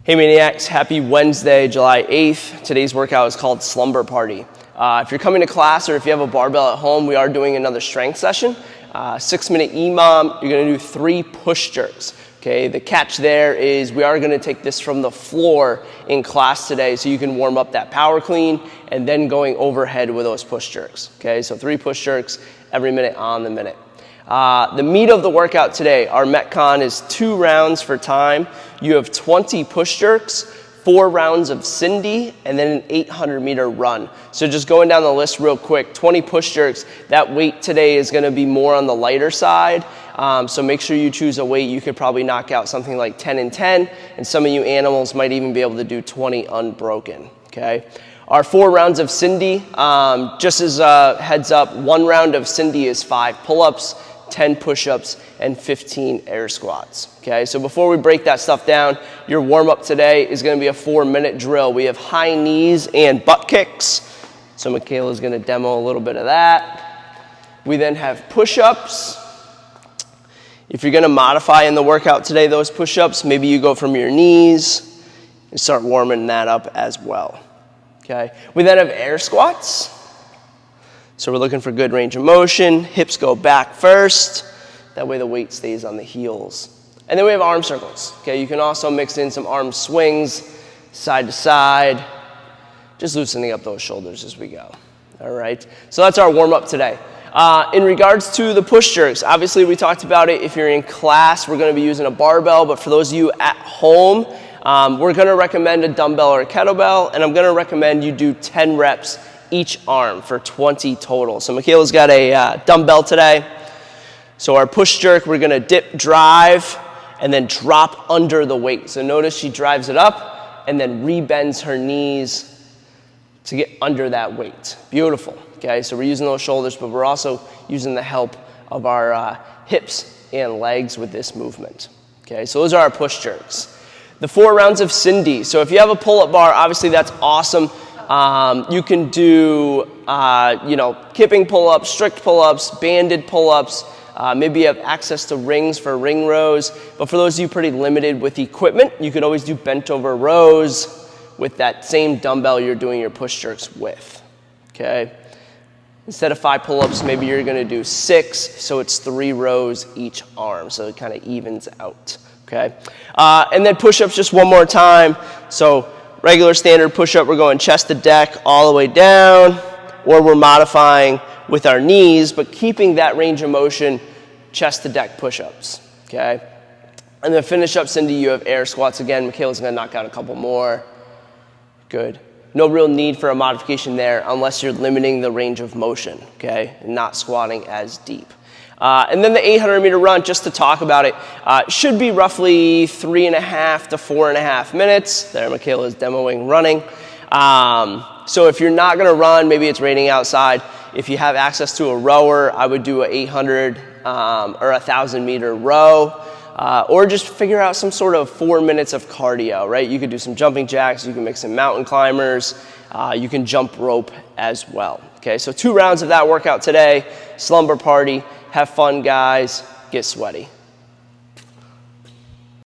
Hey Maniacs, happy Wednesday, July 8th. Today's workout is called Slumber Party. If you're coming to class or if you have a barbell at home, we are doing another strength session. 6-minute EMOM, you're gonna do 3 push jerks. Okay, the catch there is we are gonna take this from the floor in class today so you can warm up that power clean and then going overhead with those push jerks. Okay, so 3 push jerks every minute on the minute. The meat of the workout today, our Metcon is 2 rounds for time. You have 20 push jerks, 4 rounds of Cindy, and then an 800-meter run. So just going down the list real quick, 20 push jerks. That weight today is gonna be more on the lighter side. So make sure you choose a weight. You could probably knock out something like 10 and 10, and some of you animals might even be able to do 20 unbroken, okay? Our 4 rounds of Cindy, just as a heads up, 1 round of Cindy is 5 pull-ups, 10 push-ups, and 15 air squats, okay? So before we break that stuff down, your warm-up today is gonna be a 4-minute drill. We have high knees and butt kicks. So Michaela's gonna demo a little bit of that. We then have push-ups. If you're gonna modify in the workout today, those push-ups, maybe you go from your knees and start warming that up as well, okay? We then have air squats. So we're looking for good range of motion. Hips go back first. That way the weight stays on the heels. And then we have arm circles. Okay, you can also mix in some arm swings, side to side, just loosening up those shoulders as we go. All right, so that's our warm up today. In regards to the push jerks, obviously we talked about it. If you're in class, we're gonna be using a barbell, but for those of you at home, we're gonna recommend a dumbbell or a kettlebell, and I'm gonna recommend you do 10 reps each arm for 20 total. So Michaela's got a dumbbell today. So our push jerk, we're gonna dip, drive, and then drop under the weight. So notice she drives it up and then rebends her knees to get under that weight. Beautiful, okay? So we're using those shoulders, but we're also using the help of our hips and legs with this movement, okay? So those are our push jerks. The 4 rounds of Cindy. So if you have a pull-up bar, obviously that's awesome. You can do, kipping pull-ups, strict pull-ups, banded pull-ups. Maybe you have access to rings for ring rows. But for those of you pretty limited with equipment, you could always do bent over rows with that same dumbbell you're doing your push jerks with, okay? Instead of 5 pull-ups, maybe you're gonna do 6, so it's 3 rows each arm, so it kind of evens out, okay? And then push-ups just one more time. So regular standard push-up, we're going chest to deck all the way down, or we're modifying with our knees, but keeping that range of motion, chest to deck push-ups, okay? And then finish up, Cindy, you have air squats again. Michaela's gonna knock out a couple more. Good. No real need for a modification there unless you're limiting the range of motion, okay? And not squatting as deep. And then the 800-meter run, just to talk about it, should be roughly 3.5 to 4.5 minutes. There, Michaela is demoing running. So if you're not gonna run, maybe it's raining outside. If you have access to a rower, I would do a 800 or 1,000-meter row, or just figure out some sort of 4 minutes of cardio, right? You could do some jumping jacks, you can mix in mountain climbers, you can jump rope as well. Okay, so 2 rounds of that workout today, Slumber Party. Have fun, guys. Get sweaty.